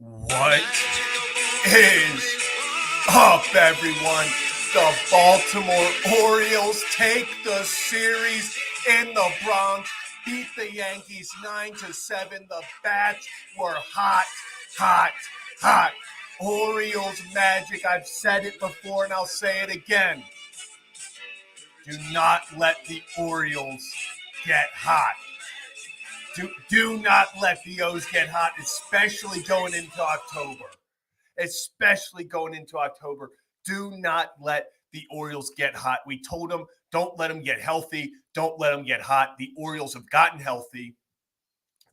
What is up, everyone? The Baltimore Orioles take the series in the Bronx, beat the Yankees 9-7. The bats were hot, hot, hot. Orioles magic. I've said it before and I'll say it again. Do not let the Orioles get hot. Do not let the O's get hot, especially going into October. Do not let the Orioles get hot. We told them, don't let them get healthy. Don't let them get hot. The Orioles have gotten healthy.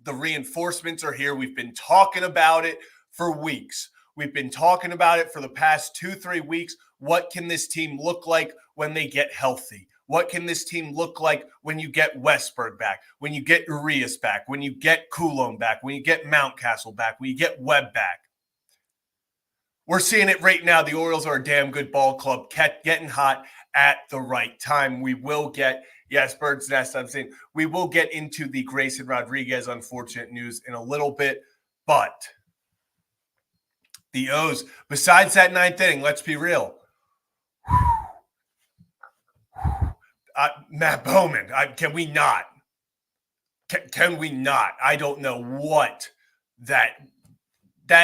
The reinforcements are here. We've been talking about it for weeks. We've been talking about it for the past 2-3 weeks. What can this team look like when they get healthy? What can this team look like when you get Westberg back, when you get Urias back, when you get Coulomb back, when you get Mountcastle back, when you get Webb back? We're seeing it right now. The Orioles are a damn good ball club, getting hot at the right time. We will get, yes, Bird's Nest, I'm saying, we will get into the Grayson Rodriguez unfortunate news in a little bit, but the O's, besides that ninth inning, let's be real. Matt Bowman, can we not? Can we not? I don't know what that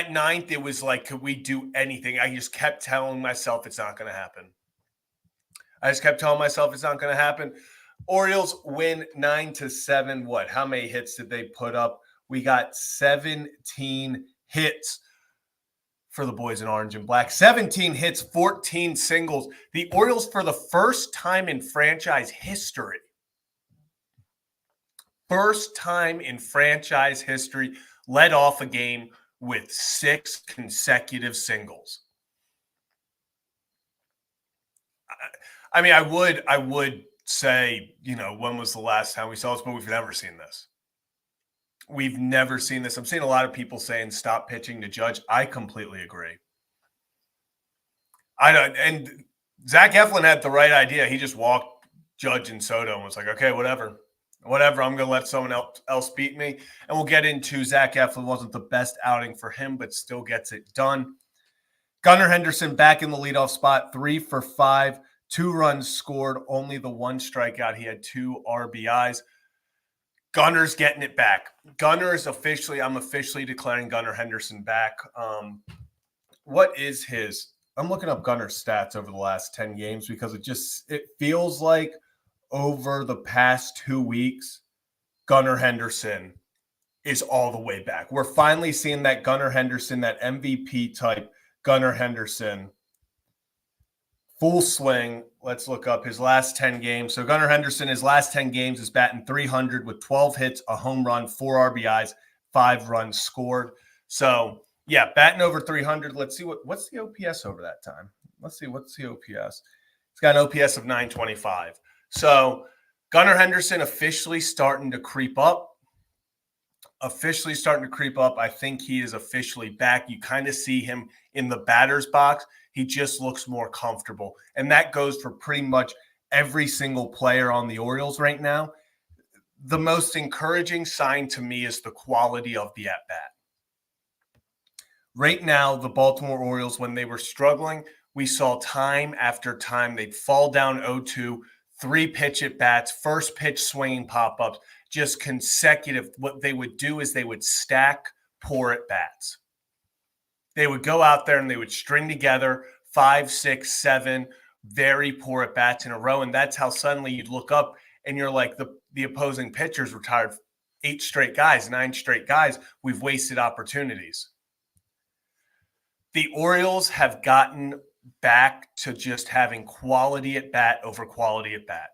ninth, it was like, could we do anything? I just kept telling myself it's not going to happen. Orioles win 9-7. What? How many hits did they put up? We got 17 hits for the boys in orange and black. 17 hits, 14 singles. The Orioles, for the first time in franchise history, led off a game with 6 consecutive singles. I mean, I would say, when was the last time we saw this? But we've never seen this. I'm seeing a lot of people saying stop pitching to Judge. I completely agree. And Zach Eflin had the right idea. He just walked Judge and Soto and was like, okay, whatever. I'm going to let someone else beat me. And we'll get into Zach Eflin. Wasn't the best outing for him, but still gets it done. Gunnar Henderson back in the leadoff spot, 3 for 5, 2 runs scored, only the 1 strikeout. He had 2 RBIs. Gunner's getting it back. I'm officially declaring Gunnar Henderson back. What is his? I'm looking up Gunner's stats over the last 10 games because it feels like over the past 2 weeks, Gunnar Henderson is all the way back. We're finally seeing that Gunnar Henderson, that MVP type Gunnar Henderson, full swing. Let's look up his last 10 games. So Gunnar Henderson, his last 10 games is batting .300 with 12 hits, a home run, 4 RBIs, 5 runs scored. So, yeah, batting over .300. Let's see what's the OPS over that time. Let's see, what's the OPS? It's got an OPS of 925. So Gunnar Henderson officially starting to creep up. I think he is officially back. You kind of see him in the batter's box. He just looks more comfortable. And that goes for pretty much every single player on the Orioles right now. The most encouraging sign to me is the quality of the at-bat. Right now, the Baltimore Orioles, when they were struggling, we saw time after time they'd fall down 0-2, 3 pitch at-bats, first pitch swinging pop-ups, just consecutive. What they would do is they would stack poor at-bats. They would go out there and they would string together 5, 6, 7 very poor at-bats in a row. And that's how suddenly you'd look up and you're like, the opposing pitchers retired 8 straight guys, 9 straight guys. We've wasted opportunities. The Orioles have gotten back to just having quality at-bat over quality at-bat.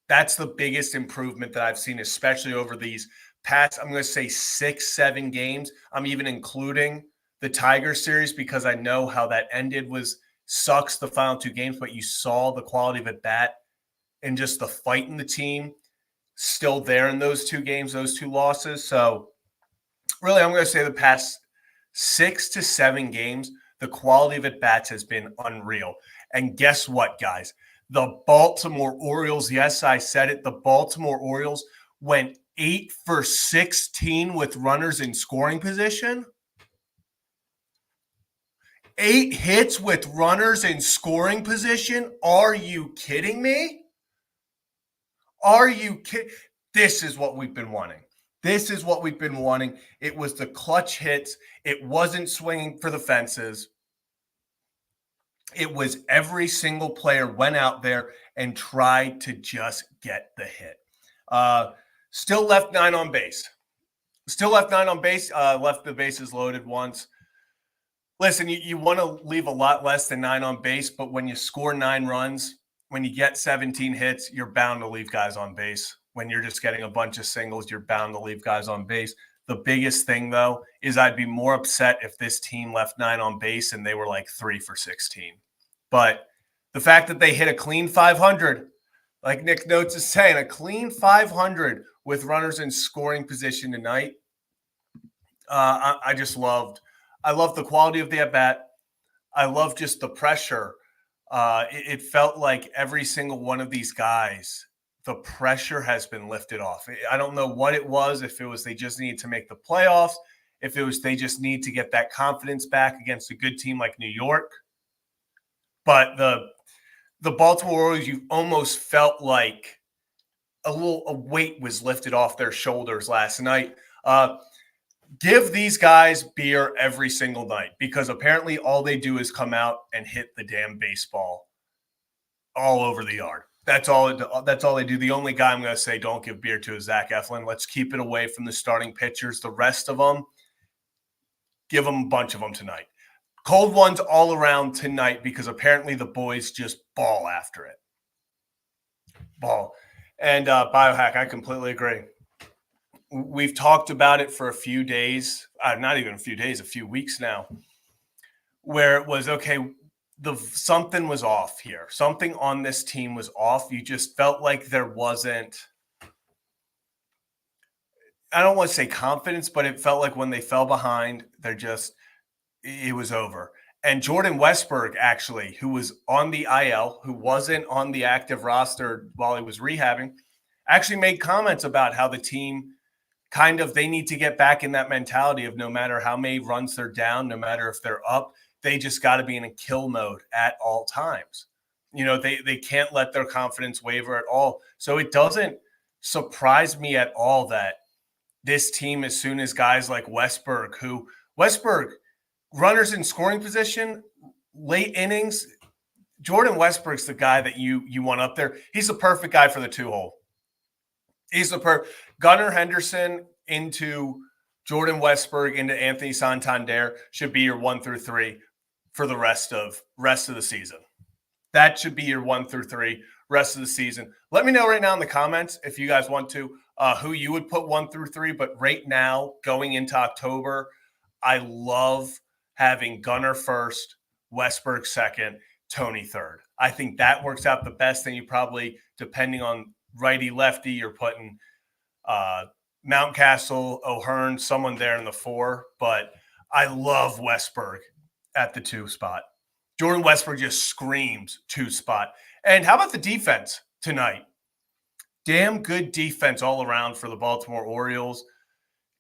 That's the biggest improvement that I've seen, especially over these past, I'm going to say 6-7 games. I'm even including the Tigers series because I know how that ended sucks the final 2 games, but you saw the quality of at-bat and just the fight in the team still there in those 2 games, those 2 losses. So really, I'm going to say the past 6 to 7 games, the quality of at-bats has been unreal. And guess what, guys? The Baltimore Orioles, yes, I said it, the Baltimore Orioles went 8 for 16 with runners in scoring position. 8 hits with runners in scoring position? Are you kidding me? Are you kidding? This is what we've been wanting. This is what we've been wanting. It was the clutch hits. It wasn't swinging for the fences. It was every single player went out there and tried to just get the hit. Still left 9 on base. Left the bases loaded once. Listen, you want to leave a lot less than 9 on base, but when you score 9 runs, when you get 17 hits, you're bound to leave guys on base. When you're just getting a bunch of singles, you're bound to leave guys on base. The biggest thing, though, is I'd be more upset if this team left 9 on base and they were like 3 for 16. But the fact that they hit a clean 500, like Nick Notes is saying, a clean 500 with runners in scoring position tonight, I just loved. I love the quality of the at-bat. I love just the pressure. It felt like every single one of these guys, the pressure has been lifted off. I don't know what it was, if it was they just needed to make the playoffs, if it was they just need to get that confidence back against a good team like New York. But the Baltimore Orioles, you almost felt like a weight was lifted off their shoulders last night. Give these guys beer every single night, because apparently all they do is come out and hit the damn baseball all over the yard. That's all they do. The only guy I'm going to say don't give beer to is Zach Eflin. Let's keep it away from the starting pitchers. The rest of them, give them a bunch of them tonight. Cold ones all around tonight, because apparently the boys just ball after it. Ball. And Biohack, I completely agree. We've talked about it for a few days, not even a few days, a few weeks now, where it was, okay, something was off here. Something on this team was off. You just felt like there wasn't, I don't want to say confidence, but it felt like when they fell behind, it was over. And Jordan Westburg, actually, who was on the IL, who wasn't on the active roster while he was rehabbing, actually made comments about how the team they need to get back in that mentality of no matter how many runs they're down, no matter if they're up, they just got to be in a kill mode at all times. They can't let their confidence waver at all. So it doesn't surprise me at all that this team, as soon as guys like Westburg, runners in scoring position, late innings, Jordan Westburg's the guy that you want up there. He's the perfect guy for the 2-hole. He's the Gunnar Henderson into Jordan Westburg into Anthony Santander should be your 1 through 3 for the rest of the season. That should be your 1 through 3 rest of the season. Let me know right now in the comments if you guys want to who you would put 1 through 3. But right now, going into October, I love having Gunnar first, Westburg second, Tony third. I think that works out the best. Then you probably, depending on righty lefty, you're putting Mountcastle, O'Hearn, someone there in the 4. But I love Westburg at the 2 spot. Jordan Westburg just screams 2 spot. And how about the defense tonight? Damn good defense all around for the Baltimore Orioles.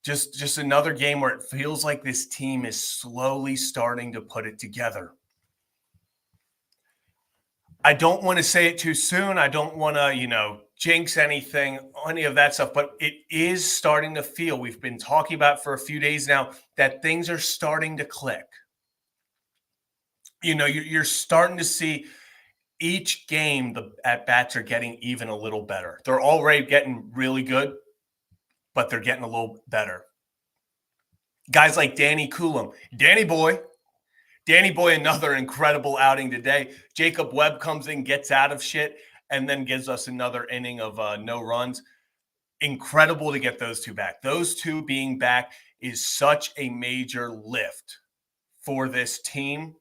Just another game where it feels like this team is slowly starting to put it together. I don't want to say it too soon. I don't want to, jinx anything, any of that stuff, but it is starting to feel, we've been talking about for a few days now, that things are starting to click. You're starting to see each game, the at-bats are getting even a little better. They're already getting really good, but they're getting a little better. Guys like Danny Coulomb, Danny Boy, another incredible outing today. Jacob Webb comes in, gets out of shit, and then gives us another inning of no runs. Incredible to get those 2 back. Those 2 being back is such a major lift for this team,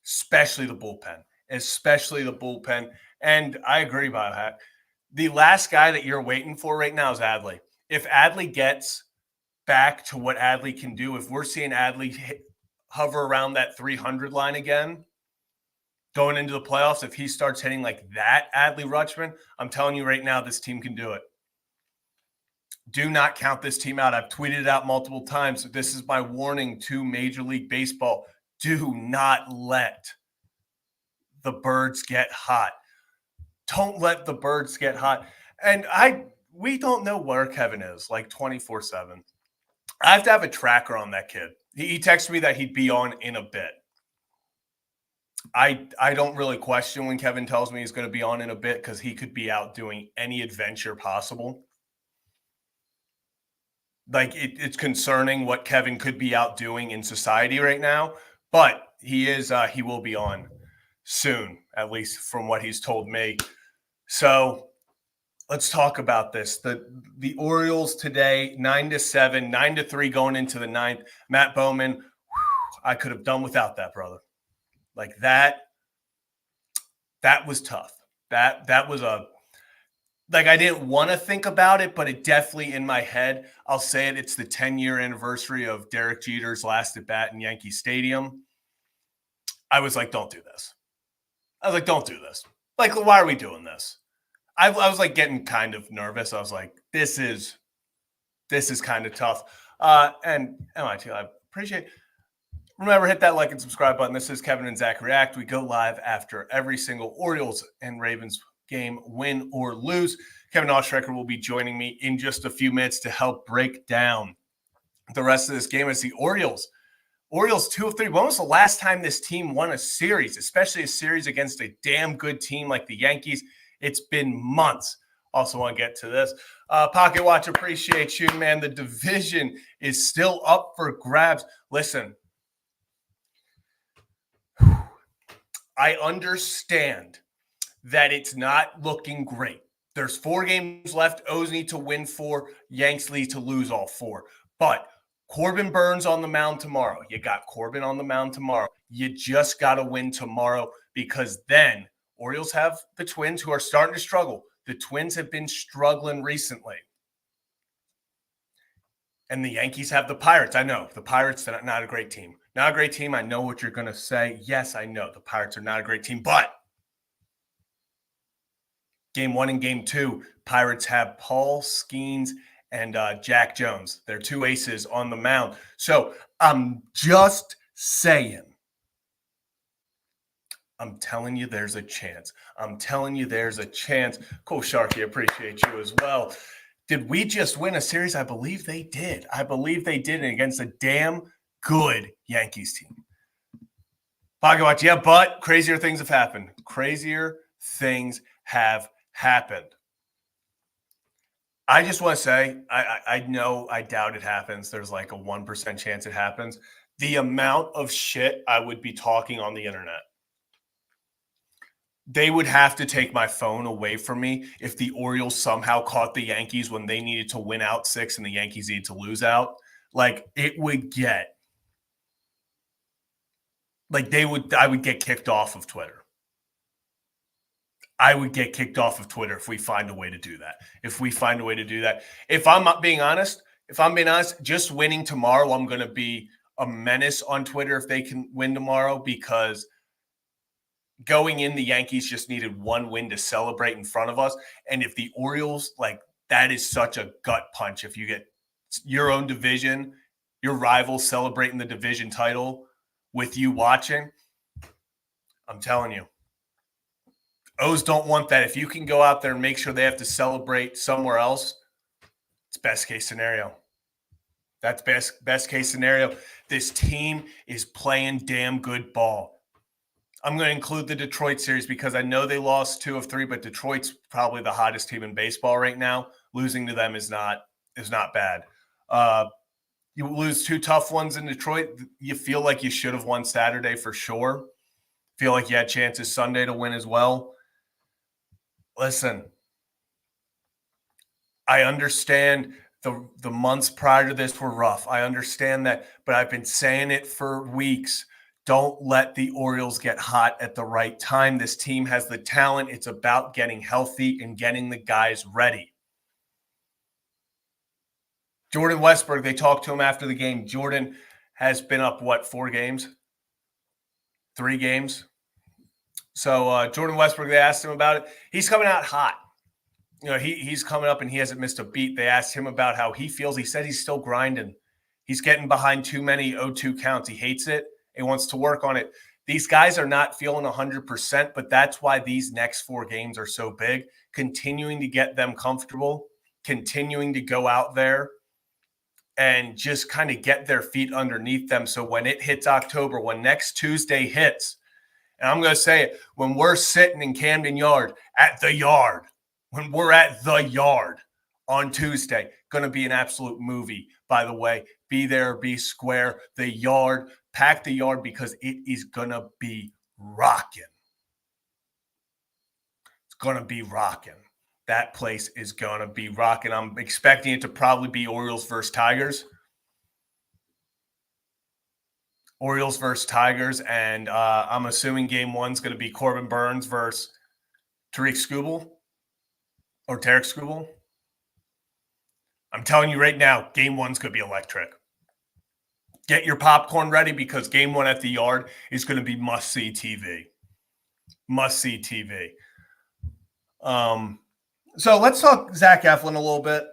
especially the bullpen. And I agree, Biohack. The last guy that you're waiting for right now is Adley. If Adley gets back to what Adley can do, if we're seeing Adley hover around that 300 line again, going into the playoffs, if he starts hitting like that, Adley Rutschman, I'm telling you right now, this team can do it. Do not count this team out. I've tweeted it out multiple times. This is my warning to Major League Baseball. Do not let the birds get hot. Don't let the birds get hot. And we don't know where Kevin is, like 24/7. I have to have a tracker on that kid. He texted me that he'd be on in a bit. I don't really question when Kevin tells me he's going to be on in a bit because he could be out doing any adventure possible. Like it's concerning what Kevin could be out doing in society right now, but he will be on soon, at least from what he's told me. So let's talk about this. The Orioles today, 9-7, 9-3 going into the ninth. Matt Bowman, I could have done without that, brother. Like that was tough. That was I didn't want to think about it, but it definitely in my head. I'll say it. It's the 10-year anniversary of Derek Jeter's last at bat in Yankee Stadium. I was like, don't do this. I was like, don't do this. Like, why are we doing this? I was like getting kind of nervous. I was like, this is kind of tough. And MIT, I appreciate it. Remember, hit that like and subscribe button. This is Kevin and Zach React. We go live after every single Orioles and Ravens game, win or lose. Kevin Oestreicher will be joining me in just a few minutes to help break down the rest of this game as the Orioles 2 of 3. When was the last time this team won a series, especially a series against a damn good team like the Yankees? It's been months. Also want to get to this. Pocket Watch, appreciate you, man. The division is still up for grabs. Listen, I understand that it's not looking great. There's 4 games left. O's need to win 4. Yanks need to lose all 4. But Corbin Burns on the mound tomorrow. You got Corbin on the mound tomorrow. You just got to win tomorrow because then Orioles have the Twins who are starting to struggle. The Twins have been struggling recently. And the Yankees have the Pirates. I know the Pirates are not a great team. Not a great team. I know what you're going to say. Yes, I know the Pirates are not a great team, but Game 1 and Game 2, Pirates have Paul Skeens and Jack Jones. They're 2 aces on the mound. So I'm just saying. I'm telling you there's a chance. I'm telling you there's a chance. Cool, Sharky, appreciate you as well. Did we just win a series? I believe they did. And against a damn good Yankees team. Pocket Watch, yeah, but crazier things have happened. Crazier things have happened. I just want to say, I know, I doubt it happens. There's like a 1% chance it happens. The amount of shit I would be talking on the internet. They would have to take my phone away from me if the Orioles somehow caught the Yankees when they needed to win out 6 and the Yankees needed to lose out. Like it would get, like I would get kicked off of Twitter. I would get kicked off of Twitter if we find a way to do that. If I'm being honest, just winning tomorrow, I'm going to be a menace on Twitter if they can win tomorrow because going in, the Yankees just needed 1 win to celebrate in front of us. And if the Orioles, like that is such a gut punch. If you get your own division, your rival celebrating the division title with you watching, I'm telling you. O's don't want that. If you can go out there and make sure they have to celebrate somewhere else, it's best case scenario. That's best case scenario. This team is playing damn good ball. I'm going to include the Detroit series because I know they lost 2 of 3, but Detroit's probably the hottest team in baseball right now. Losing to them is not bad. You lose 2 tough ones in Detroit. You feel like you should have won Saturday for sure. Feel like you had chances Sunday to win as well. Listen, I understand the months prior to this were rough. I understand that, but I've been saying it for weeks. Don't let the Orioles get hot at the right time. This team has the talent. It's about getting healthy and getting the guys ready. Jordan Westburg, they talked to him after the game. Jordan has been up, 4 games? 3 games? So Jordan Westburg, they asked him about it. He's coming out hot. You know, he's coming up and he hasn't missed a beat. They asked him about how he feels. He said he's still grinding. He's getting behind too many 0-2 counts. He hates it, He wants to work on it. These guys are not feeling 100%, but that's why these next 4 games are so big. Continuing to get them comfortable, continuing to go out there and just kind of get their feet underneath them. So when it hits October, when next Tuesday hits, and I'm going to say it, when we're sitting in Camden Yard at the yard, when we're at the yard on Tuesday, going to be an absolute movie, by the way. Be there, be square. The yard, pack the yard because it is going to be rocking. It's going to be rocking. That place is going to be rocking. I'm expecting it to probably be Orioles versus Tigers. Orioles versus Tigers, and I'm assuming game 1's going to be Corbin Burns versus Tarek Skubal or Tarek Skubal. I'm telling you right now, game 1's going to be electric. Get your popcorn ready because game 1 at the yard is going to be must-see TV. Must-see TV. So let's talk Zach Eflin a little bit.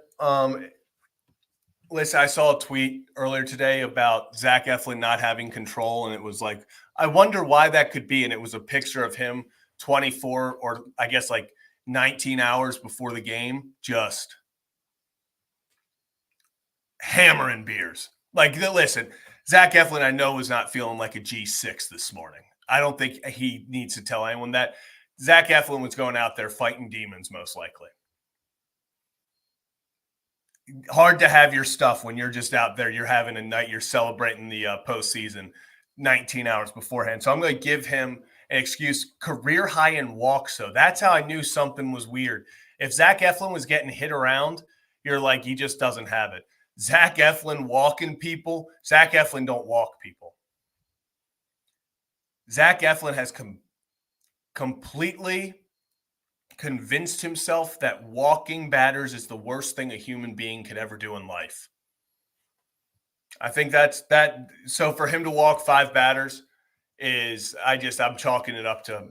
Listen, I saw a tweet earlier today about Zach Eflin not having control, and it was like, I wonder why that could be. And it was a picture of him 24 or I guess like 19 hours before the game, just hammering beers. Like, listen, Zach Eflin, I know, was not feeling like a G6 this morning. I don't think he needs to tell anyone that. Zach Eflin was going out there fighting demons, most likely. Hard to have your stuff when you're just out there. You're having a night. You're celebrating the postseason 19 hours beforehand. So I'm going to give him an excuse. Career high in walks. So that's how I knew something was weird. If Zach Eflin was getting hit around, you're like, he just doesn't have it. Zach Eflin walking people. Zach Eflin don't walk people. Zach Eflin has completely convinced himself that walking batters is the worst thing a human being could ever do in life. I think that's that. So for him to walk 5 batters is, I'm chalking it up to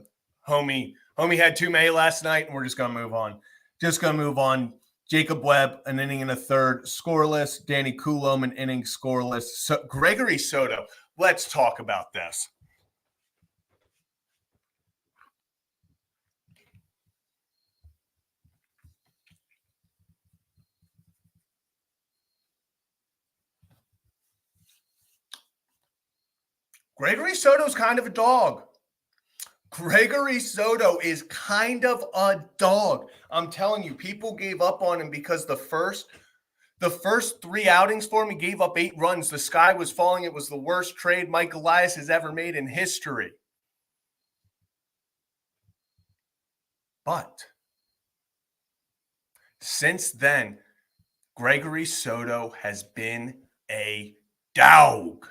homie had too many last night, and we're just going to move on. Jacob Webb, an inning and a third, scoreless. Danny Coulombe, an inning, scoreless. So Gregory Soto, let's talk about this. Gregory Soto's kind of a dog. Gregory Soto is kind of a dog. I'm telling you, people gave up on him because the first 3 outings for him, he gave up 8 runs. The sky was falling. It was the worst trade Mike Elias has ever made in history. But since then, Gregory Soto has been a dog.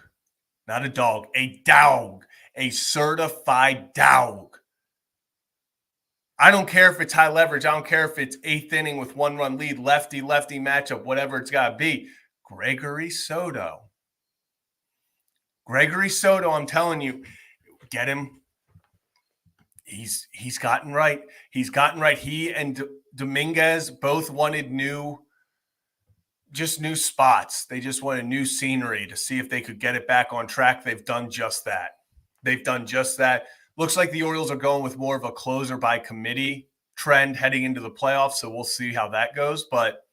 Not a dog, a dog, a certified dog. I don't care if it's high leverage. I don't care if it's 8th inning with 1-run lead, lefty-lefty matchup, whatever it's got to be. Gregory Soto, I'm telling you, get him. He's gotten right. He's gotten right. He and Dominguez both wanted new spots. They just wanted new scenery to see if they could get it back on track. They've done just that. Looks like the Orioles are going with more of a closer by committee trend heading into the playoffs, so we'll see how that goes. But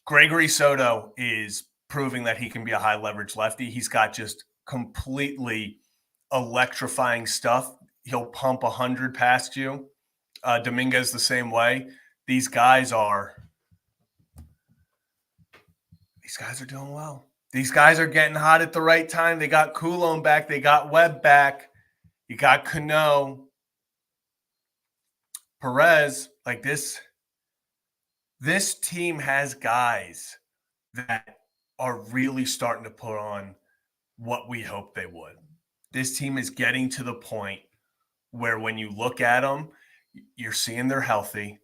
Gregory Soto is proving that he can be a high leverage lefty. He's got just completely electrifying stuff. He'll pump 100 past you. Dominguez the same way. These guys are doing well. These guys are getting hot at the right time. They got Coulombe back. They got Webb back. You got Cano. Perez. Like this team has guys that are really starting to put on what we hoped they would. This team is getting to the point where when you look at them, you're seeing they're healthy.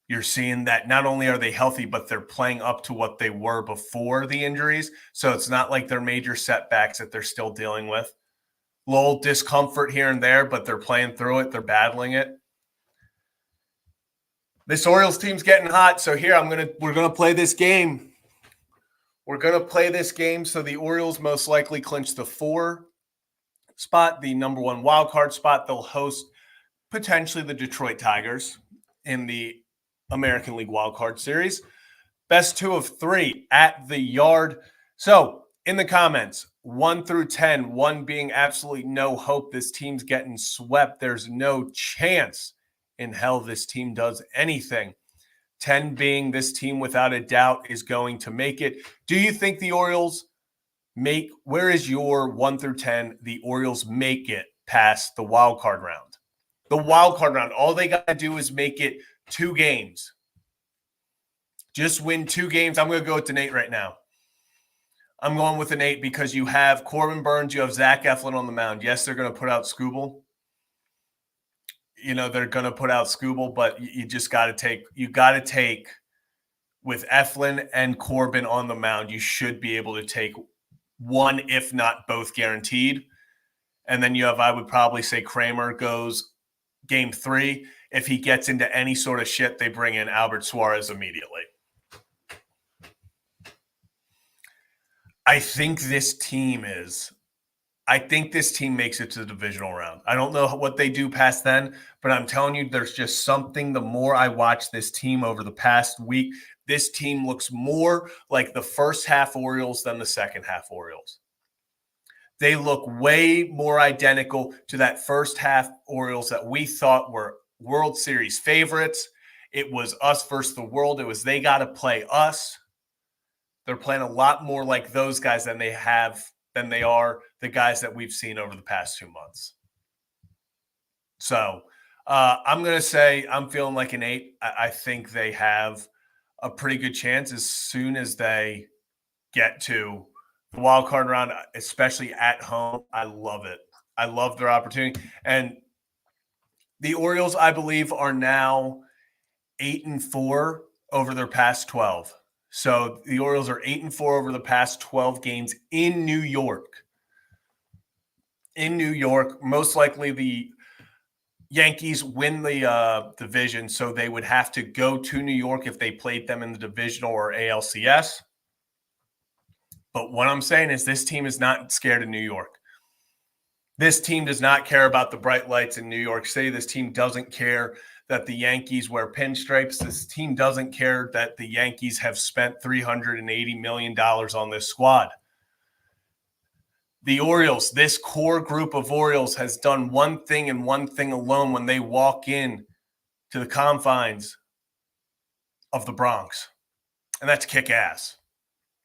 You're seeing that not only are they healthy, but they're playing up to what they were before the injuries. So it's not like they're major setbacks that they're still dealing with. Little discomfort here and there, but they're playing through it. They're battling it. This Orioles team's getting hot. So here we're gonna play this game. We're going to play this game. So the Orioles most likely clinch the 4 spot, the number 1 wild card spot. They'll host potentially the Detroit Tigers in the American League Wild Card Series. Best 2 of 3 at the Yard. So in the comments, 1 through 10, 1 being absolutely no hope, this team's getting swept. There's no chance in hell this team does anything. 10 being this team without a doubt is going to make it. Do you think the Orioles make, where is your 1 through 10, the Orioles make it past the wild card round? The wild card round, all they got to do is make it 2 games. Just win 2 games. I'm going to go with an 8 right now. I'm going with an 8 because you have Corbin Burnes, you have Zach Eflin on the mound. Yes, they're going to put out Skubal. They're going to put out Skubal, but you just got to take with Eflin and Corbin on the mound, you should be able to take 1, if not both guaranteed. And then you have, I would probably say Kramer goes game 3. If he gets into any sort of shit, they bring in Albert Suarez immediately. I think this team makes it to the divisional round. I don't know what they do past then, but I'm telling you, there's just something. The more I watch this team over the past week, this team looks more like the first half Orioles than the second half Orioles. They look way more identical to that first half Orioles that we thought were World Series favorites. It was us versus the world. It was they got to play us. They're playing a lot more like those guys than they are the guys that we've seen over the past 2 months. So I'm going to say I'm feeling like an 8. I think they have a pretty good chance as soon as they get to the wild card round, especially at home. I love it. I love their opportunity. And the Orioles, I believe, are now 8-4 over their past 12. So the Orioles are 8-4 over the past 12 games in New York. In New York, most likely the Yankees win the division, so they would have to go to New York if they played them in the divisional or ALCS. But what I'm saying is this team is not scared of New York. This team does not care about the bright lights in New York City. This team doesn't care that the Yankees wear pinstripes. This team doesn't care that the Yankees have spent $380 million on this squad. The Orioles, this core group of Orioles has done one thing and one thing alone when they walk in to the confines of the Bronx, and that's kick ass.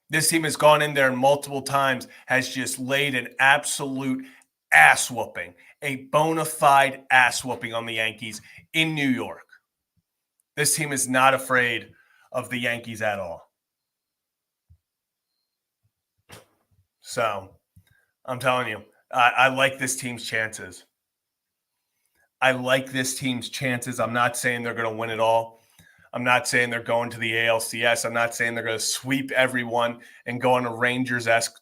This team has gone in there multiple times, has just laid an absolute ass whooping, a bona fide ass whooping on the Yankees in New York. This team is not afraid of the Yankees at all. So I'm telling you, I like this team's chances. I'm not saying they're going to win it all. I'm not saying they're going to the ALCS. I'm not saying they're going to sweep everyone and go on a Rangers-esque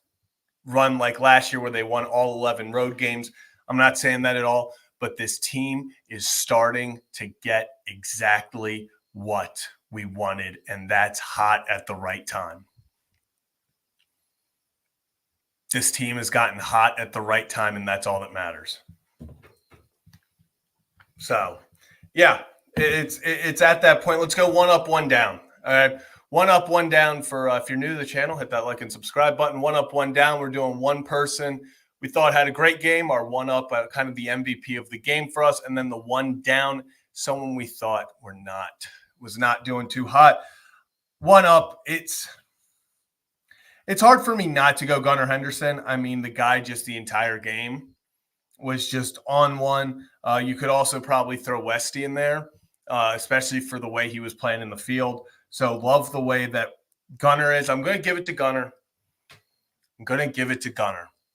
run like last year where they won all 11 road games. I'm not saying that at all, but this team is starting to get exactly what we wanted, and that's hot at the right time. This team has gotten hot at the right time, and that's all that matters. So, yeah, it's at that point. Let's go 1 up, 1 down. All right, 1 up, 1 down for if you're new to the channel, hit that like and subscribe button. 1 up, 1 down. We're doing one person we thought had a great game, our 1 up, kind of the MVP of the game for us, and then the 1 down, someone we thought was not doing too hot. 1 up, it's hard for me not to go Gunnar Henderson. I mean, the guy just the entire game was just on one. You could also probably throw Westy in there, especially for the way he was playing in the field. So love the way that Gunnar is. I'm going to give it to Gunnar.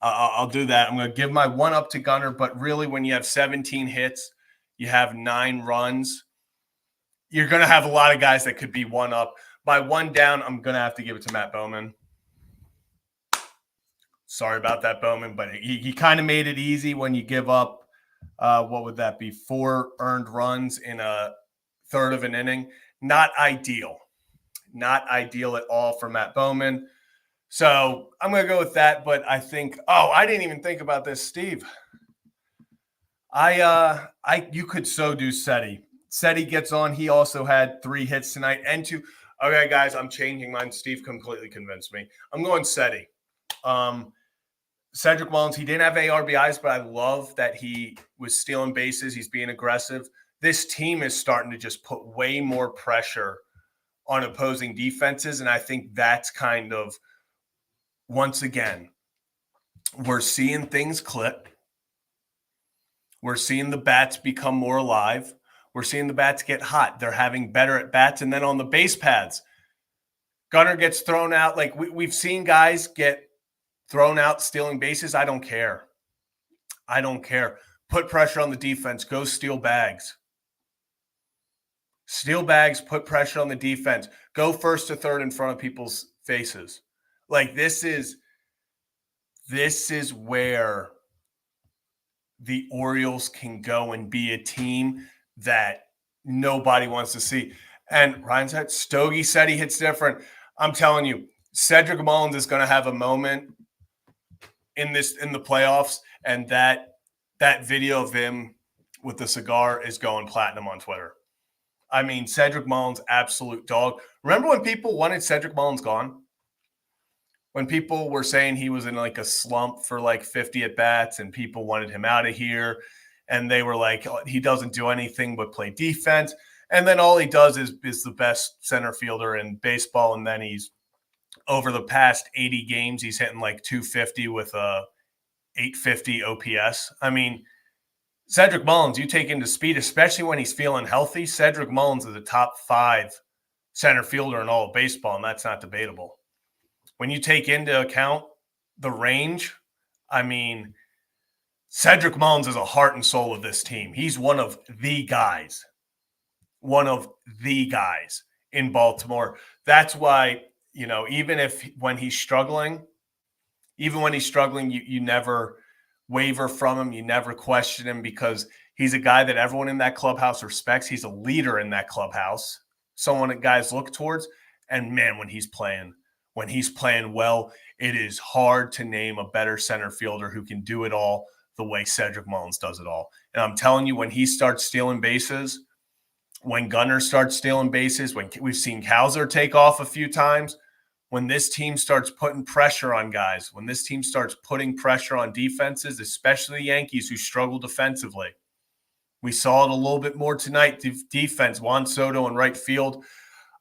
I'll do that. I'm going to give my 1 up to Gunnar. But really, when you have 17 hits, you have 9 runs, you're going to have a lot of guys that could be 1 up. By 1 down, I'm going to have to give it to Matt Bowman. Sorry about that, Bowman, but he kind of made it easy when you give up, what would that be, 4 earned runs in a third of an inning. Not ideal. Not ideal at all for Matt Bowman. So I'm going to go with that. But I think, I didn't even think about this, Steve. You could so do Seti. Seti gets on. He also had 3 hits tonight and 2. Okay, guys, I'm changing mine. Steve completely convinced me. I'm going Seti. Cedric Mullins, he didn't have ARBIs, but I love that he was stealing bases. He's being aggressive. This team is starting to just put way more pressure on opposing defenses, and I think that's kind of, once again, we're seeing things click. We're seeing the bats become more alive. We're seeing the bats get hot. They're having better at bats. And then on the base paths, Gunnar gets thrown out. Like we've seen guys get thrown out stealing bases. I don't care. I don't care. Put pressure on the defense. Go steal bags. Steal bags, put pressure on the defense. Go first to third in front of people's faces. Like this is where the Orioles can go and be a team that nobody wants to see. And Ryan said, Stogie said he hits different. I'm telling you, Cedric Mullins is going to have a moment in the playoffs, and that video of him with the cigar is going platinum on Twitter. I mean, Cedric Mullins, absolute dog. Remember when people wanted Cedric Mullins gone? When people were saying he was in like a slump for like 50 at-bats and people wanted him out of here, and they were like, oh, he doesn't do anything but play defense. And then all he does is the best center fielder in baseball, and then he's over the past 80 games, he's hitting like 250 with a 850 OPS. I mean, Cedric Mullins, you take into speed, especially when he's feeling healthy. Cedric Mullins is a top 5 center fielder in all of baseball, and that's not debatable. When you take into account the range, I mean, Cedric Mullins is a heart and soul of this team. He's one of the guys in Baltimore. That's why, even when he's struggling, you never waver from him. You never question him because he's a guy that everyone in that clubhouse respects. He's a leader in that clubhouse, someone that guys look towards. And man, when he's playing well, it is hard to name a better center fielder who can do it all the way Cedric Mullins does it all. And I'm telling you, when he starts stealing bases, when Gunnar starts stealing bases, when we've seen Hauser take off a few times, when this team starts putting pressure on guys, when this team starts putting pressure on defenses, especially the Yankees who struggle defensively. We saw it a little bit more tonight. Defense, Juan Soto in right field.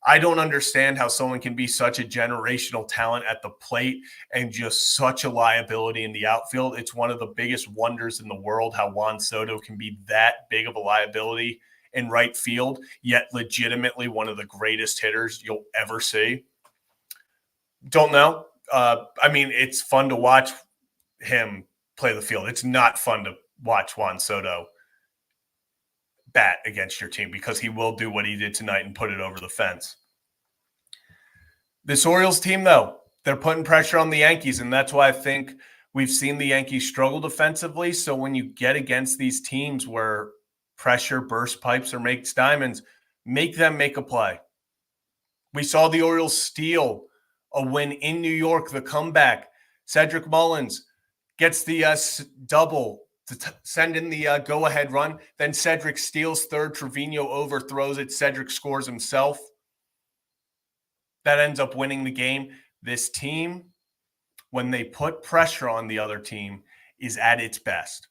I don't understand how someone can be such a generational talent at the plate and just such a liability in the outfield. It's one of the biggest wonders in the world how Juan Soto can be that big of a liability in right field, yet legitimately one of the greatest hitters you'll ever see. Don't know. I mean, it's fun to watch him play the field. It's not fun to watch Juan Soto bat against your team because he will do what he did tonight and put it over the fence. This Orioles team, though, they're putting pressure on the Yankees, and that's why I think we've seen the Yankees struggle defensively. So when you get against these teams where pressure bursts pipes or makes diamonds, make them make a play. We saw the Orioles steal a win in New York, the comeback. Cedric Mullins gets the double to send in the go-ahead run. Then Cedric steals third. Trevino overthrows it. Cedric scores himself. That ends up winning the game. This team, when they put pressure on the other team, is at its best.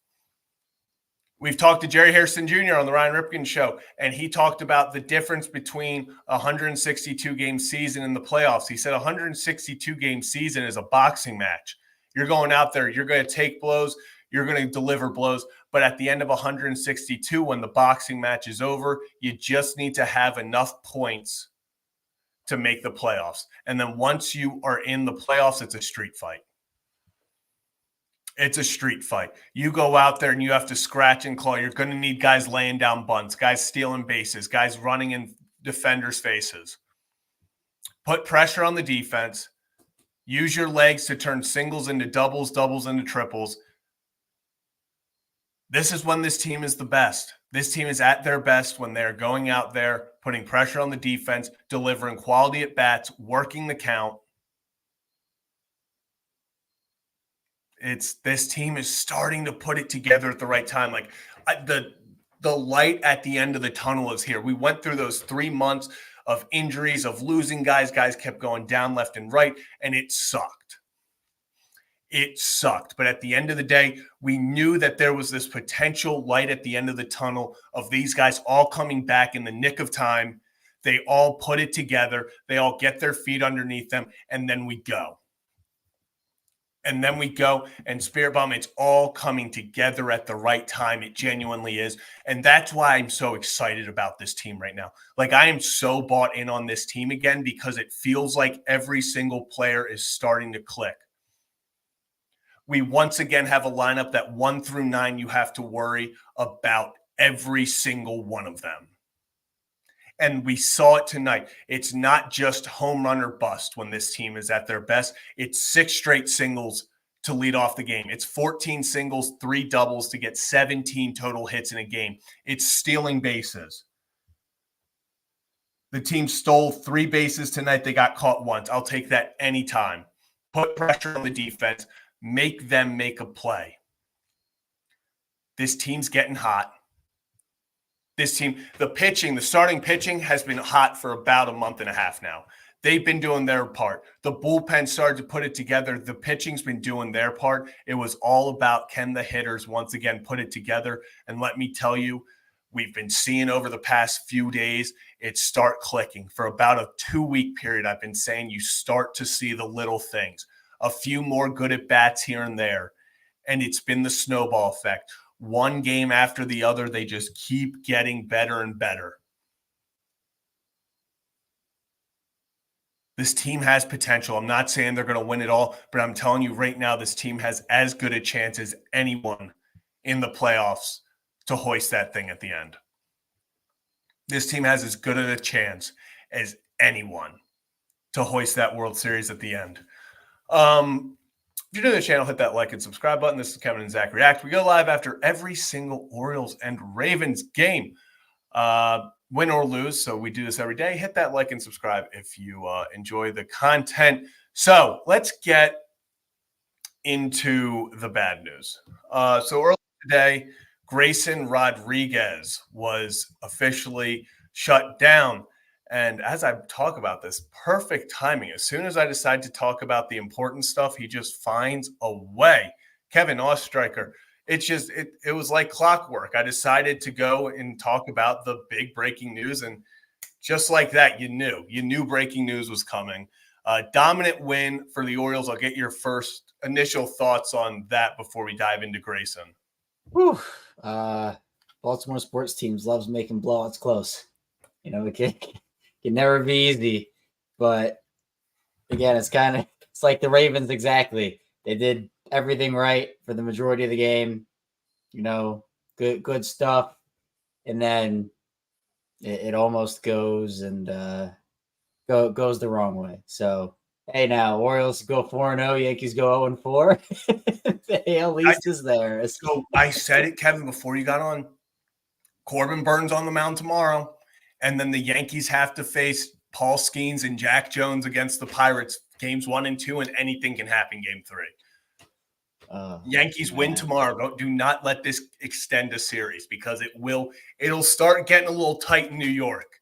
We've talked to Jerry Harrison Jr. on the Ryan Ripken show, and he talked about the difference between a 162-game season and the playoffs. He said a 162-game season is a boxing match. You're going out there, you're going to take blows, you're going to deliver blows, but at the end of 162, when the boxing match is over, you just need to have enough points to make the playoffs. And then once you are in the playoffs, it's a street fight. It's a street fight. You go out there and you have to scratch and claw. You're going to need guys laying down bunts, guys stealing bases, guys running in defenders' faces. Put pressure on the defense. Use your legs to turn singles into doubles, doubles into triples. This is when this team is the best. This team is at their best when they're going out there, putting pressure on the defense, delivering quality at bats, working the count. this team is starting to put it together at the right time. Like the light at the end of the tunnel is here. We went through those 3 months of injuries, of losing guys. Guys kept going down left and right, and it sucked. It sucked. But at the end of the day, we knew that there was this potential light at the end of the tunnel of these guys all coming back in the nick of time. They all put it together. They all get their feet underneath them, and then we go. And then we go, and Spirit Bomb, it's all coming together at the right time. It genuinely is. And that's why I'm so excited about this team right now. Like, I am so bought in on this team again because it feels like every single player is starting to click. We once again have a lineup that 1 through 9, you have to worry about every single one of them. And we saw it tonight. It's not just home run or bust when this team is at their best. It's 6 straight singles to lead off the game. It's 14 singles, 3 doubles to get 17 total hits in a game. It's stealing bases. The team stole 3 bases tonight. They got caught once. I'll take that anytime. Put pressure on the defense. Make them make a play. This team's getting hot. This team, the starting pitching has been hot for about a month and a half now. They've been doing their part. The bullpen started to put it together. The pitching's been doing their part. It was all about, can the hitters once again put it together? And let me tell you, we've been seeing over the past few days, it start clicking. For about a 2-week period, I've been saying you start to see the little things. A few more good at bats here and there. And it's been the snowball effect. One game after the other, they just keep getting better and better. This team has potential. I'm not saying they're going to win it all, but I'm telling you right now, this team has as good a chance as anyone in the playoffs to hoist that thing at the end. This team has as good of a chance as anyone to hoist that World Series at the end. If you're new to the channel, hit that like and subscribe button. This is Kevin and Zach React. We go live after every single Orioles and Ravens game, win or lose. So we do this every day. Hit that like and subscribe if you enjoy the content. So let's get into the bad news. So earlier today, Grayson Rodriguez was officially shut down. And as I talk about this, perfect timing. As soon as I decide to talk about the important stuff, he just finds a way. Kevin Oestreicher, it was like clockwork. I decided to go and talk about the big breaking news. And just like that, you knew breaking news was coming. Dominant win for the Orioles. I'll get your first initial thoughts on that before we dive into Grayson. Whew. Baltimore sports teams loves making blowouts close. You know, it can never be easy, but again, it's like the Ravens exactly. They did everything right for the majority of the game, you know, good stuff, and then it almost goes and goes the wrong way. So hey, now Orioles go 4-0, Yankees go 0-4. The AL East is there. So I said it, Kevin, before you got on. Corbin Burns on the mound tomorrow. And then the Yankees have to face Paul Skeens and Jack Jones against the Pirates, games 1 and 2, and anything can happen game 3. Yankees win tomorrow. Do not let this extend a series because it'll start getting a little tight in New York.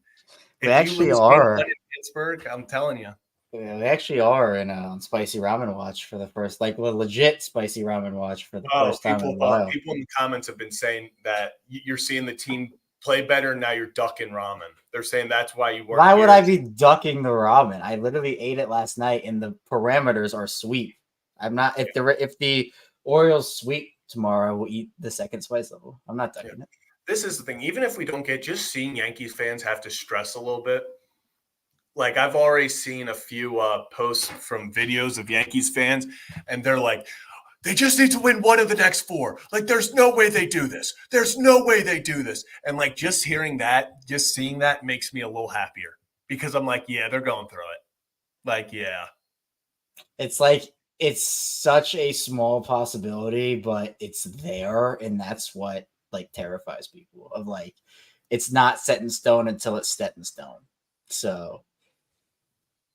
They actually are in Pittsburgh. I'm telling you. Yeah, they actually are in Spicy Ramen Watch for the first, like legit Spicy Ramen Watch for the first time in a while. People in the comments have been saying that you're seeing the team play better, and now you're ducking ramen. They're saying that's why you work. Why would I be ducking the ramen? I literally ate it last night, and the parameters are sweet. I'm not. If the Orioles sweep tomorrow, we'll eat the second spice level. I'm not ducking it. This is the thing. Even if we don't get, just seeing Yankees fans have to stress a little bit. Like, I've already seen a few posts from videos of Yankees fans, and they're like, they just need to win 1 of the next 4. Like, there's no way they do this. There's no way they do this. And, like, just hearing that, just seeing that makes me a little happier because I'm like, yeah, they're going through it. Like, yeah. It's like it's such a small possibility, but it's there, and that's what, like, terrifies people of, like, it's not set in stone until it's set in stone. So,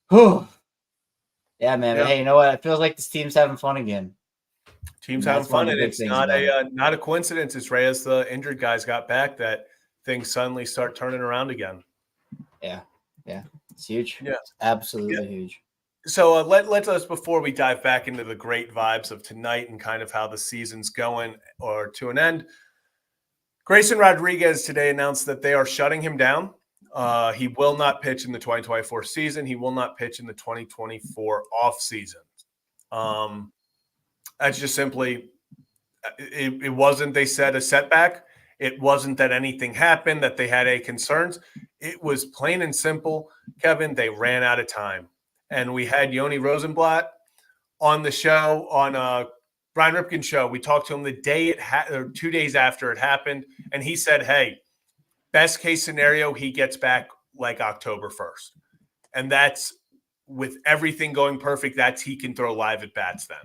whew. Yeah, man. Yeah. Hey, you know what? It feels like this team's having fun again. Team's And having that's one fun, of and the big it's things about it. not a coincidence. It's right as the injured guys got back that things suddenly start turning around again. Yeah. Yeah. It's huge. Yeah. It's absolutely huge. So let us, before we dive back into the great vibes of tonight and kind of how the season's going or to an end, Grayson Rodriguez today announced that they are shutting him down. He will not pitch in the 2024 season. He will not pitch in the 2024 off season. That's just simply it wasn't, they said, a setback. It wasn't that anything happened, that they had any concerns. It was plain and simple, Kevin, they ran out of time. And we had Yoni Rosenblatt on the show, on Brian Ripken's show. We talked to him the day or 2 days after it happened. And he said, hey, best case scenario, he gets back like October 1st. And that's, with everything going perfect, that's he can throw live at bats then.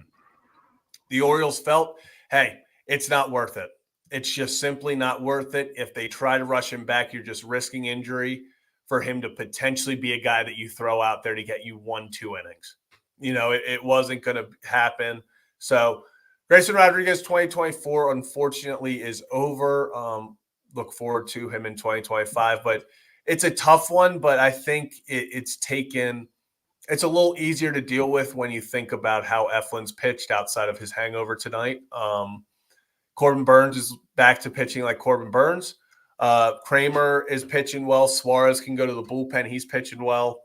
The Orioles felt, hey, it's not worth it. It's just simply not worth it. If they try to rush him back, you're just risking injury for him to potentially be a guy that you throw out there to get you 1-2 innings. It wasn't going to happen. So Grayson Rodriguez 2024, unfortunately, is over. Look forward to him in 2025. But it's a tough one, but I think it's a little easier to deal with when you think about how Eflin's pitched outside of his hangover tonight. Corbin Burns is back to pitching like Corbin Burns. Kramer is pitching well. Suarez can go to the bullpen. He's pitching well.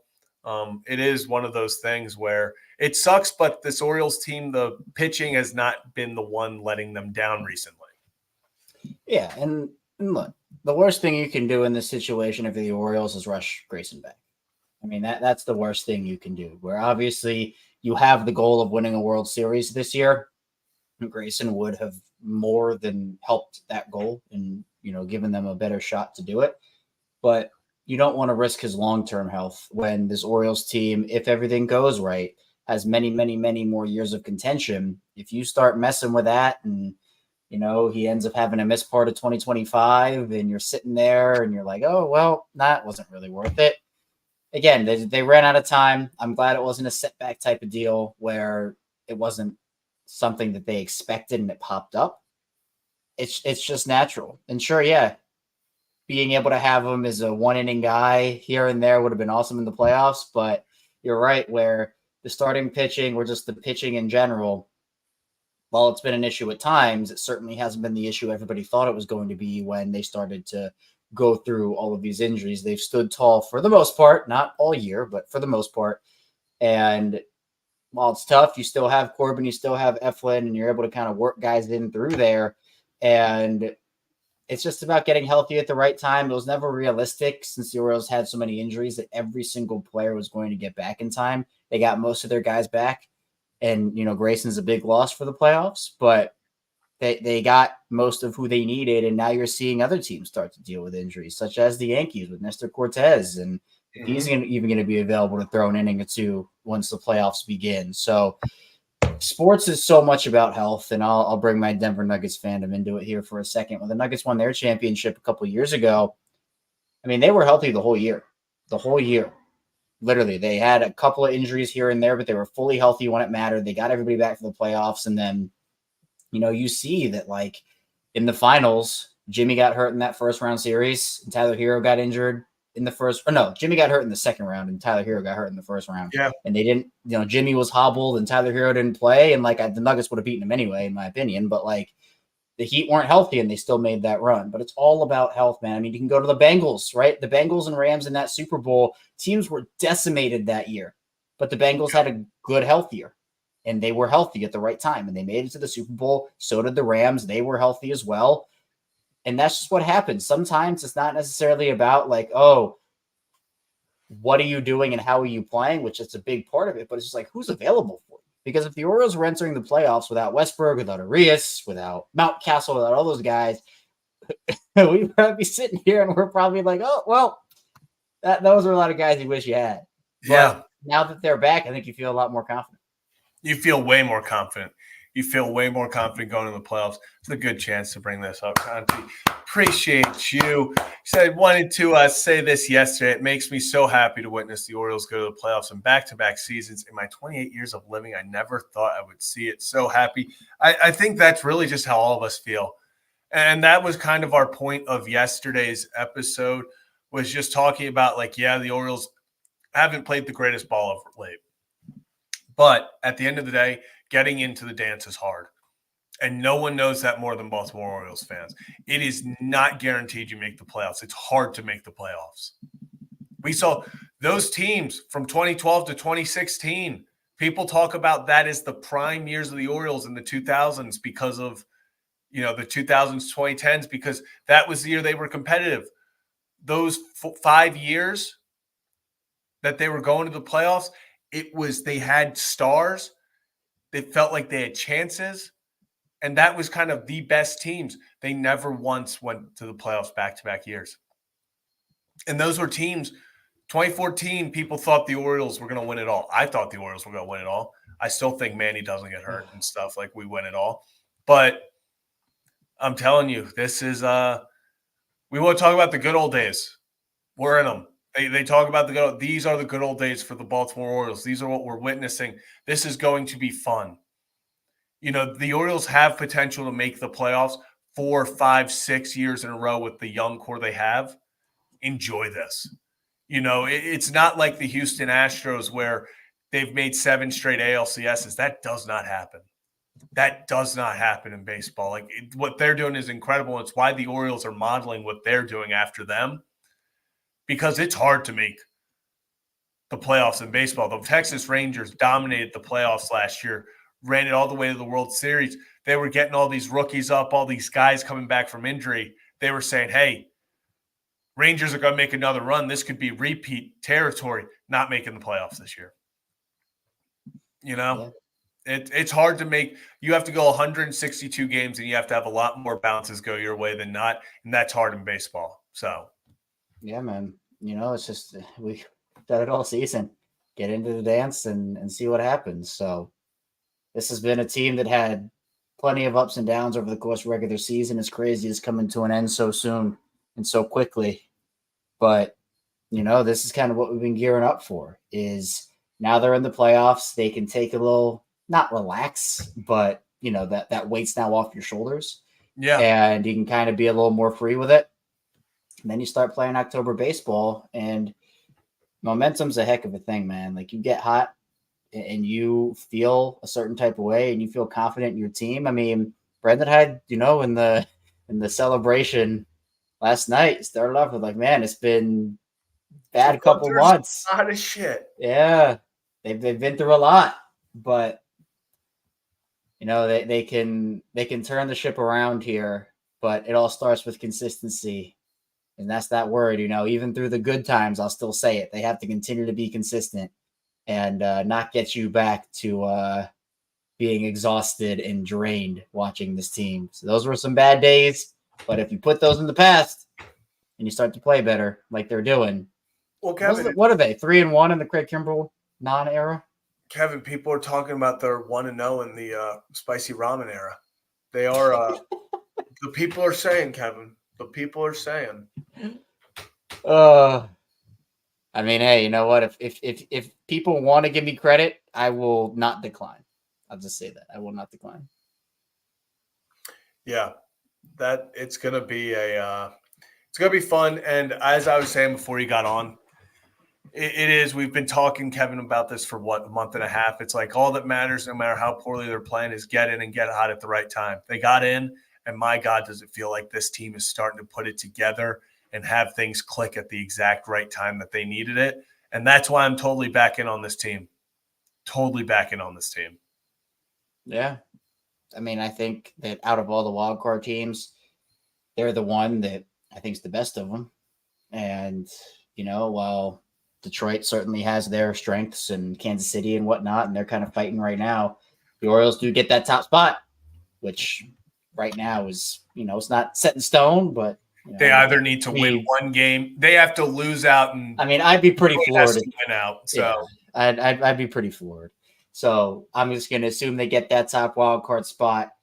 It is one of those things where it sucks, but this Orioles team, the pitching has not been the one letting them down recently. Yeah, and look, the worst thing you can do in this situation if the Orioles is rush Grayson back. I mean, that's the worst thing you can do, where obviously you have the goal of winning a World Series this year. Grayson would have more than helped that goal and, given them a better shot to do it. But you don't want to risk his long-term health when this Orioles team, if everything goes right, has many, many, many more years of contention. If you start messing with that and, he ends up having to miss part of 2025 and you're sitting there and you're like, oh, well, that wasn't really worth it. Again, they ran out of time. I'm glad it wasn't a setback type of deal where it wasn't something that they expected and it popped up. It's just natural. And sure, yeah, being able to have him as a one-inning guy here and there would have been awesome in the playoffs. But you're right, where the starting pitching or just the pitching in general, while it's been an issue at times, it certainly hasn't been the issue everybody thought it was going to be when they started to go through all of these injuries. They've stood tall for the most part, not all year, but for the most part. And while it's tough, you still have Corbin, you still have Eflin, and you're able to kind of work guys in through there. And it's just about getting healthy at the right time. It was never realistic, since the Orioles had so many injuries, that every single player was going to get back in time. They got most of their guys back. And, Grayson's a big loss for the playoffs, but they got most of who they needed. And now you're seeing other teams start to deal with injuries, such as the Yankees with Nestor Cortez. And he's even going to be available to throw an inning or two once the playoffs begin. So sports is so much about health, and I'll bring my Denver Nuggets fandom into it here for a second. When the Nuggets won their championship a couple of years ago, I mean, they were healthy the whole year. Literally, they had a couple of injuries here and there, but they were fully healthy when it mattered. They got everybody back for the playoffs. And then, you see that, like, in the finals, Jimmy got hurt in that first round series, and Tyler Hero got injured in the first. Or no, Jimmy got hurt in the second round, and Tyler Hero got hurt in the first round. Yeah. And they didn't, Jimmy was hobbled, and Tyler Hero didn't play. And, like, the Nuggets would have beaten him anyway, in my opinion. But, like, the Heat weren't healthy, and they still made that run. But it's all about health, man. I mean, you can go to the Bengals, right? The Bengals and Rams in that Super Bowl, teams were decimated that year. But the Bengals had a good health year, and they were healthy at the right time, and they made it to the Super Bowl. So did the Rams. They were healthy as well. And that's just what happens. Sometimes it's not necessarily about, like, oh, what are you doing and how are you playing, which is a big part of it. But it's just like, who's available for you? Because if the Orioles were entering the playoffs without Westberg, without Arias, without Mountcastle, without all those guys, we'd probably be sitting here and we're probably like, oh, well, those are a lot of guys you wish you had. But Yeah. now that they're back, I think you feel a lot more confident. You feel way more confident. you feel way more confident going to the playoffs. It's a good chance to bring this up, Conti. Appreciate you. Said wanted to say this yesterday. It makes me so happy to witness the Orioles go to the playoffs in back-to-back seasons. In my 28 years of living, I never thought I would see it. So happy. I think that's really just how all of us feel. And that was kind of our point of yesterday's episode, was just talking about, like, yeah, the Orioles haven't played the greatest ball of late. But at the end of the day, getting into the dance is hard. And no one knows that more than Baltimore Orioles fans. It is not guaranteed you make the playoffs. It's hard to make the playoffs. We saw those teams from 2012 to 2016. People talk about that as the prime years of the Orioles in the 2000s because of, the 2000s, 2010s, because that was the year they were competitive. Those 5 years that they were going to the playoffs, they had stars. They felt like they had chances. And that was kind of the best teams. They never once went to the playoffs back-to-back years. And those were teams. 2014, people thought the Orioles were going to win it all. I thought the Orioles were going to win it all. I still think Manny doesn't get hurt and stuff, like we win it all. But I'm telling you, this is we want to talk about the good old days. We're in them. They talk about these are the good old days for the Baltimore Orioles. These are what we're witnessing. This is going to be fun. The Orioles have potential to make the playoffs 4, 5, 6 years in a row with the young core they have. Enjoy this. It's not like the Houston Astros where they've made 7 straight ALCSs. That does not happen. That does not happen in baseball. What they're doing is incredible. It's why the Orioles are modeling what they're doing after them, because it's hard to make the playoffs in baseball. The Texas Rangers dominated the playoffs last year, ran it all the way to the World Series. They were getting all these rookies up, all these guys coming back from injury. They were saying, hey, Rangers are going to make another run. This could be repeat territory, not making the playoffs this year. Yeah. It's hard to make. You have to go 162 games, and you have to have a lot more bounces go your way than not, and that's hard in baseball. So, yeah, man. It's just we done it all season. Get into the dance and see what happens. So, this has been a team that had plenty of ups and downs over the course of regular season. It's crazy it's coming to an end so soon and so quickly. But, this is kind of what we've been gearing up for, is now they're in the playoffs. They can take a little, not relax, but, that weight's now off your shoulders. Yeah. And you can kind of be a little more free with it. And then you start playing October baseball, and momentum's a heck of a thing, man. Like, you get hot and you feel a certain type of way and you feel confident in your team. I mean, Brendan had, in the celebration last night, started off with like, man, it's been bad couple months. A lot of shit. Yeah. They've been through a lot, but they can turn the ship around here, but it all starts with consistency. And that's that word, even through the good times, I'll still say it. They have to continue to be consistent and not get you back to being exhausted and drained watching this team. So those were some bad days, but if you put those in the past and you start to play better like they're doing, well, Kevin, what are they, 3-1 in the Craig Kimbrell non-era? Kevin, people are talking about their 1-0 in the spicy ramen era. They are the people are saying, Kevin. The people are saying. I mean, hey, you know what? If people want to give me credit, I will not decline. I'll just say that. I will not decline. Yeah. That it's gonna be it's gonna be fun. And as I was saying before you got on, it is. We've been talking, Kevin, about this for a month and a half. It's like all that matters, no matter how poorly they're playing, is get in and get hot at the right time. They got in, and my God, does it feel like this team is starting to put it together and have things click at the exact right time that they needed it. And that's why I'm totally back in on this team. Totally back in on this team. Yeah. I mean, I think that out of all the wild card teams, they're the one that I think is the best of them. And, while Detroit certainly has their strengths and Kansas City and whatnot, and they're kind of fighting right now, the Orioles do get that top spot, which right now is, it's not set in stone, but they either need to win one game. They have to lose out. And I mean, I'd be pretty floored. Win out. So yeah, I'd be pretty floored. So I'm just going to assume they get that top wild card spot.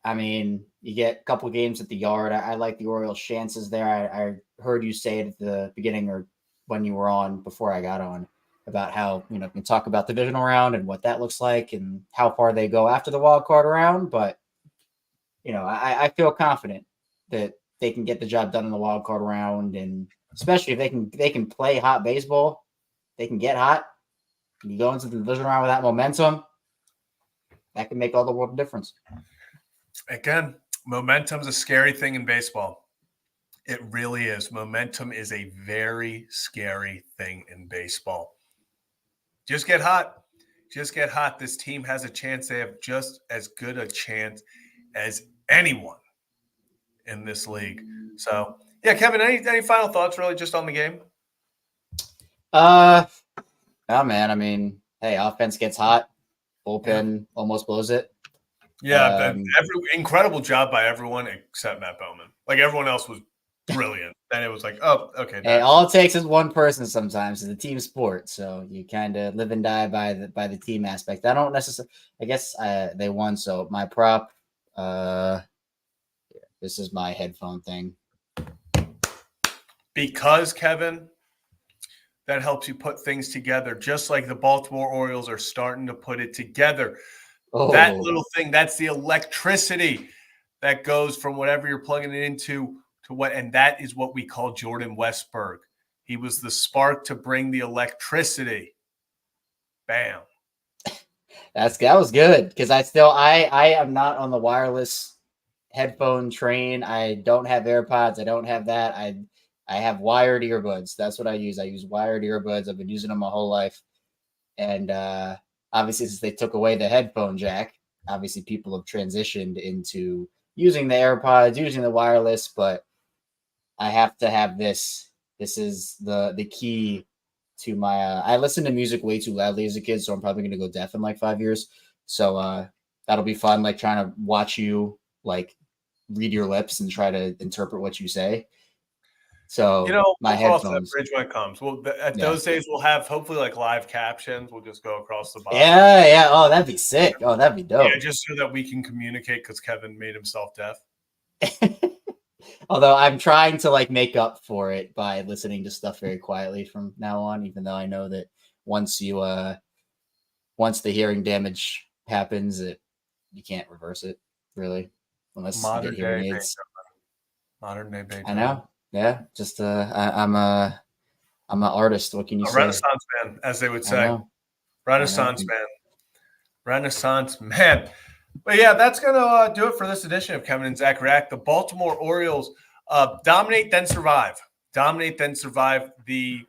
I mean, you get a couple games at the Yard. I like the Orioles' chances there. I heard you say it at the beginning or when you were on before I got on about how, you know, we can talk about the divisional round and what that looks like and how far they go after the wild card round. But, you know, I feel confident that they can get the job done in the wild card round. And especially if they can play hot baseball, they can get hot. You go into the divisional round with that momentum, that can make all the world of difference. Again, momentum's a scary thing in baseball. It really is. Momentum is a very scary thing in baseball. Just get hot. Just get hot. This team has a chance. They have just as good a chance as anyone in this league. So, yeah, Kevin, any final thoughts really just on the game? Oh, man. I mean, hey, offense gets hot. Bullpen almost blows it. Yeah, incredible job by everyone except Matt Bowman. Like, everyone else was brilliant. And it was like, oh, okay. Hey, all it takes is one person sometimes. It's a team sport. So you kind of live and die by the team aspect. I don't necessarily – I guess they won. So my prop this is my headphone thing. Because, Kevin, that helps you put things together, just like the Baltimore Orioles are starting to put it together. Oh. That little thing, that's the electricity that goes from whatever you're plugging it into to what, and that is what we call Jordan Westberg. He was the spark to bring the electricity. Bam. That was good because I am not on the wireless headphone train. I don't have AirPods. I don't have that. I have wired earbuds. That's what I use. I use wired earbuds. I've been using them my whole life. And obviously, since they took away the headphone jack, obviously people have transitioned into using the AirPods, using the wireless, but I have to have this. This is the key to my I listened to music way too loudly as a kid, so I'm probably going to go deaf in like 5 years. So that'll be fun, like trying to watch you like read your lips and try to interpret what you say. So, you know, my we'll headphones. Cross that bridge when it comes. Well, those days we'll have hopefully like live captions. We'll just go across the bottom. Yeah. Oh, that'd be sick. Oh, that'd be dope. Yeah, just so that we can communicate because Kevin made himself deaf. Although I'm trying to like make up for it by listening to stuff very quietly from now on, even though I know that once the hearing damage happens, you can't reverse it really, unless you get hearing aids. Modern day Beethoven. I know. Yeah, just I'm an artist. What can you say? Renaissance man, as they would say. Renaissance man. But yeah, that's gonna do it for this edition of Kevin and Zach React. The Baltimore Orioles dominate, then survive. Dominate, then survive. The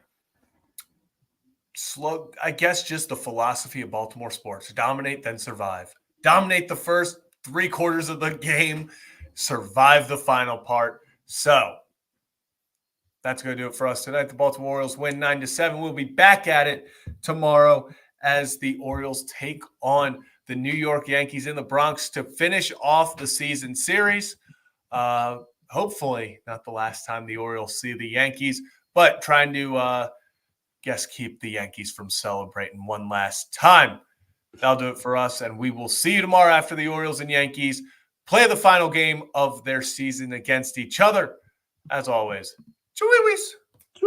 slow, I guess, just the philosophy of Baltimore sports: dominate, then survive. Dominate the first 3 quarters of the game, survive the final part. So that's going to do it for us tonight. The Baltimore Orioles win 9-7. We'll be back at it tomorrow as the Orioles take on the New York Yankees in the Bronx to finish off the season series. Hopefully not the last time the Orioles see the Yankees, but trying to keep the Yankees from celebrating one last time. That'll do it for us, and we will see you tomorrow after the Orioles and Yankees play the final game of their season against each other. As always, Chihuahuas.